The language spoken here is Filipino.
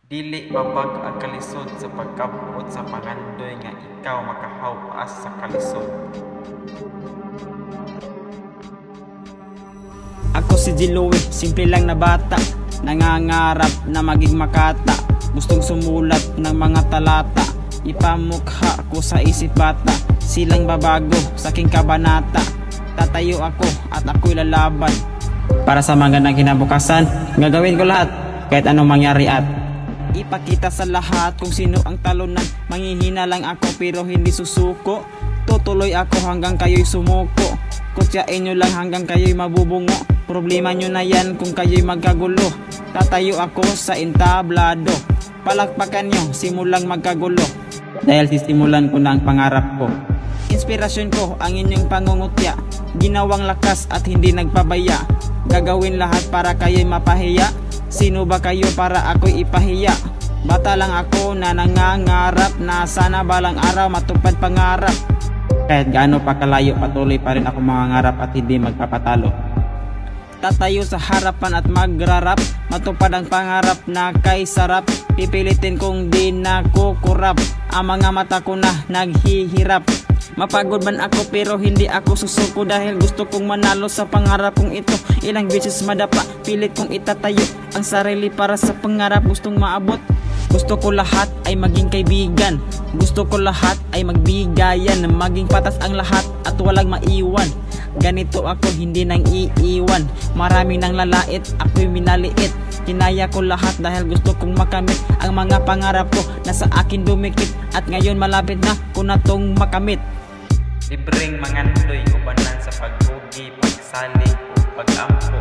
Dili mabag ang kalisod sa pagkabuot sa pangandoy nga ikaw makahaw-as sa kalisod. Ako si Jiloy, simple lang na bata, nangangarap na maging makata. Gustong sumulat ng mga talata, ipamukha ko sa isip bata. Silang babago sa aking kabanata, tatayo ako at ako'y lalaban. Para sa magandang kinabukasan, gagawin ko lahat kahit anong mangyari at ipakita sa lahat kung sino ang talunan. Manghihina lang ako pero hindi susuko. Tutuloy ako hanggang kayo'y sumuko. Kutyain nyo lang hanggang kayo'y mabubungo. Problema nyo na yan kung kayo'y magkagulo. Tatayo ako sa entablado. Palakpakan nyo, simulang magkagulo. Dahil sisimulan ko na ang pangarap ko. Inspirasyon ko ang inyong pangungutya. Ginawang lakas at hindi nagpabaya. Gagawin lahat para kayo'y mapahiya. Sino ba kayo para ako'y ipahiya? Bata lang ako na nangangarap na sana balang araw matupad pangarap. Kahit gaano pa kalayo, patuloy pa rin ako mangangarap at hindi magpapatalo. Tatayo sa harapan at magrarap, matupad ang pangarap na kay sarap. Pipilitin kong di nakukurap, ang mga mata ko na naghihirap. Mapagod man ako pero hindi ako susuko, dahil gusto kong manalo sa pangarap kong ito. Ilang beses madapa, pilit kong itatayo ang sarili para sa pangarap gustong maabot. Gusto ko lahat ay maging kaibigan, gusto ko lahat ay magbigayan, maging patas ang lahat at walang maiwan. Ganito ako, hindi nang iiwan. Marami nang lalait, ako'y minaliit. Kinaya ko lahat dahil gusto kong makamit ang mga pangarap ko na sa akin dumikit. At ngayon malapit na ko na tong makamit. Libreng mangandoy, ubanan sa pagbugi, pagsali o pag-ampo.